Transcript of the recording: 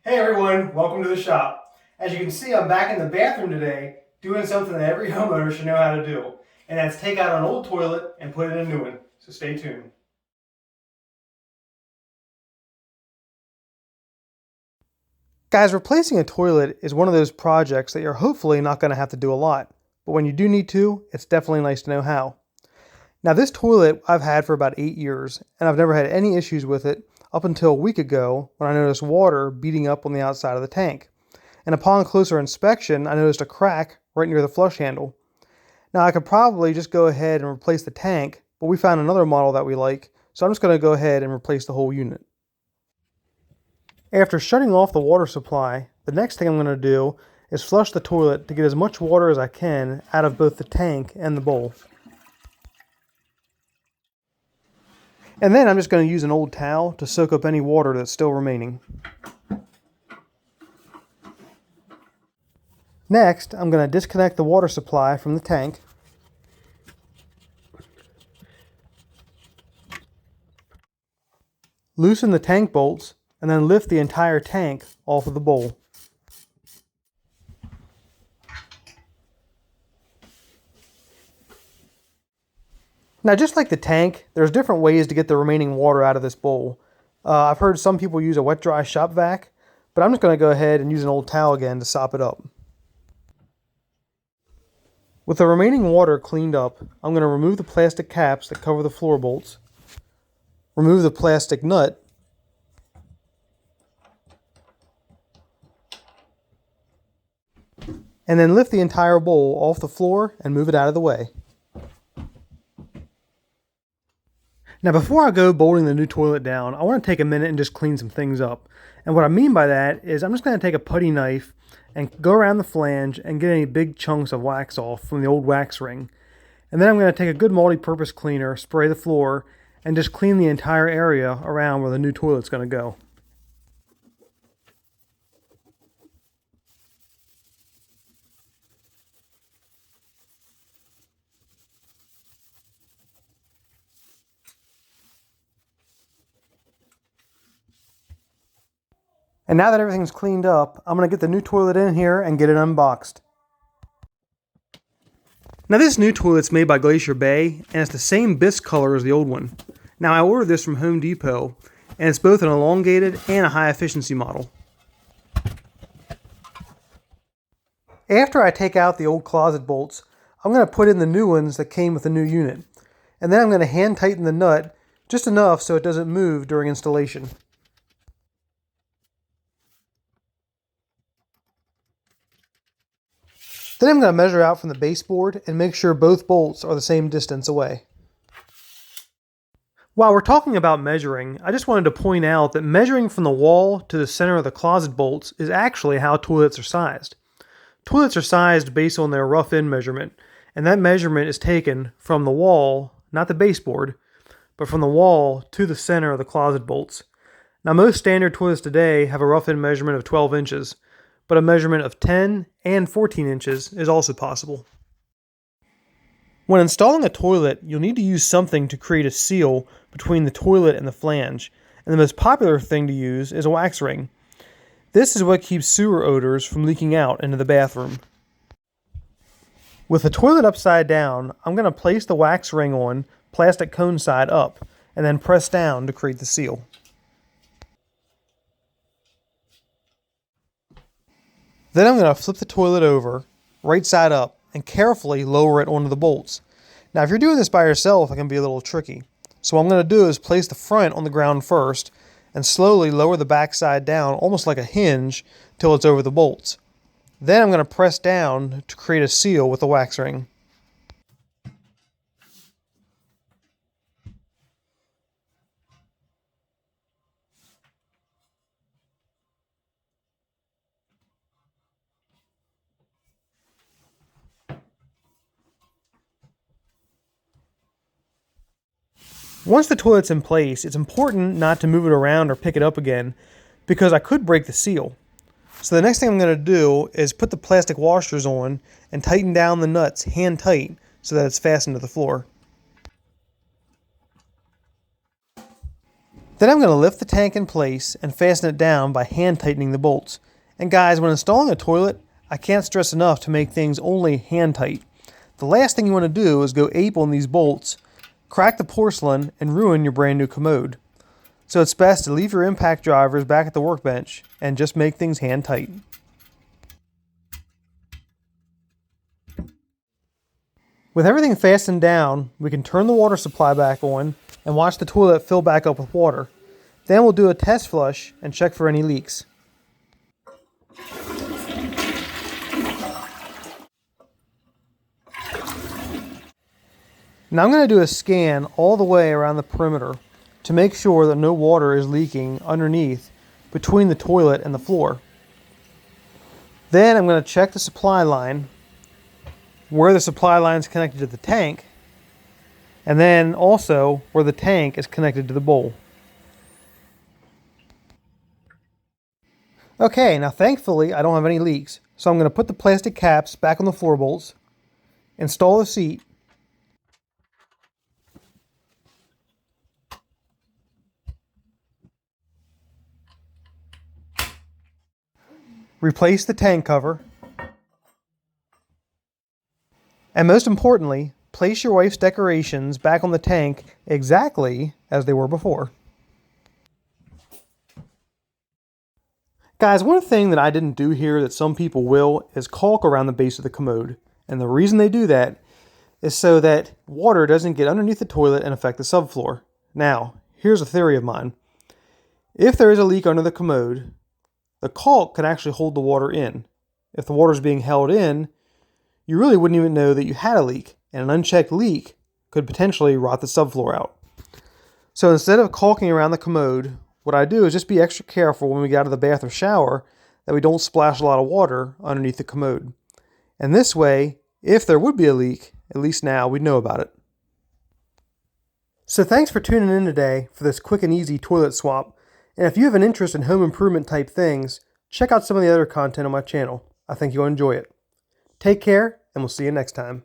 Hey everyone, welcome to the shop. As you can see, I'm back in the bathroom today doing something that every homeowner should know how to do, and that's take out an old toilet and put in a new one. So stay tuned. Guys, replacing a toilet is one of those projects that you're hopefully not going to have to do a lot, but when you do need to, it's definitely nice to know how. Now this toilet I've had for about 8 years, and I've never had any issues with it up until a week ago when I noticed water beating up on the outside of the tank. And upon closer inspection, I noticed a crack right near the flush handle. Now I could probably just go ahead and replace the tank, but we found another model that we like, so I'm just going to go ahead and replace the whole unit. After shutting off the water supply, the next thing I'm going to do is flush the toilet to get as much water as I can out of both the tank and the bowl. And then I'm just going to use an old towel to soak up any water that's still remaining. Next, I'm going to disconnect the water supply from the tank. Loosen the tank bolts, and then lift the entire tank off of the bowl. Now, just like the tank, there's different ways to get the remaining water out of this bowl. I've heard some people use a wet-dry shop vac, but I'm just going to go ahead and use an old towel again to sop it up. With the remaining water cleaned up, I'm going to remove the plastic caps that cover the floor bolts, remove the plastic nut, and then lift the entire bowl off the floor and move it out of the way. Now before I go bolting the new toilet down, I want to take a minute and just clean some things up. And what I mean by that is I'm just going to take a putty knife and go around the flange and get any big chunks of wax off from the old wax ring. And then I'm going to take a good multi-purpose cleaner, spray the floor, and just clean the entire area around where the new toilet's going to go. And now that everything's cleaned up, I'm going to get the new toilet in here and get it unboxed. Now this new toilet's made by Glacier Bay, and it's the same bisque color as the old one. Now I ordered this from Home Depot, and it's both an elongated and a high efficiency model. After I take out the old closet bolts, I'm going to put in the new ones that came with the new unit. And then I'm going to hand tighten the nut just enough so it doesn't move during installation. Then I'm going to measure out from the baseboard and make sure both bolts are the same distance away. While we're talking about measuring, I just wanted to point out that measuring from the wall to the center of the closet bolts is actually how toilets are sized. Toilets are sized based on their rough in measurement, and that measurement is taken from the wall, not the baseboard, but from the wall to the center of the closet bolts. Now most standard toilets today have a rough in measurement of 12 inches, but a measurement of 10 and 14 inches is also possible. When installing a toilet, you'll need to use something to create a seal between the toilet and the flange, and the most popular thing to use is a wax ring. This is what keeps sewer odors from leaking out into the bathroom. With the toilet upside down, I'm going to place the wax ring on, plastic cone side up, and then press down to create the seal. Then I'm going to flip the toilet over, right side up, and carefully lower it onto the bolts. Now if you're doing this by yourself, it can be a little tricky. So what I'm going to do is place the front on the ground first, and slowly lower the back side down, almost like a hinge, till it's over the bolts. Then I'm going to press down to create a seal with the wax ring. Once the toilet's in place, it's important not to move it around or pick it up again, because I could break the seal. So the next thing I'm going to do is put the plastic washers on and tighten down the nuts hand tight so that it's fastened to the floor. Then I'm going to lift the tank in place and fasten it down by hand tightening the bolts. And guys, when installing a toilet, I can't stress enough to make things only hand tight. The last thing you want to do is go ape on these bolts, crack the porcelain, and ruin your brand new commode. So it's best to leave your impact drivers back at the workbench and just make things hand tight. With everything fastened down, we can turn the water supply back on and watch the toilet fill back up with water. Then we'll do a test flush and check for any leaks. Now I'm going to do a scan all the way around the perimeter to make sure that no water is leaking underneath between the toilet and the floor. Then I'm going to check the supply line, where the supply line is connected to the tank, and then also where the tank is connected to the bowl. Okay, now thankfully I don't have any leaks, so I'm going to put the plastic caps back on the floor bolts, install the seat, replace the tank cover, and most importantly, place your wife's decorations back on the tank exactly as they were before. Guys, one thing that I didn't do here that some people will is caulk around the base of the commode. And the reason they do that is so that water doesn't get underneath the toilet and affect the subfloor. Now, here's a theory of mine. If there is a leak under the commode, the caulk can actually hold the water in. If the water is being held in, you really wouldn't even know that you had a leak, and an unchecked leak could potentially rot the subfloor out. So instead of caulking around the commode, what I do is just be extra careful when we get out of the bath or shower that we don't splash a lot of water underneath the commode. And this way, if there would be a leak, at least now we'd know about it. So thanks for tuning in today for this quick and easy toilet swap. And if you have an interest in home improvement type things, check out some of the other content on my channel. I think you'll enjoy it. Take care, and we'll see you next time.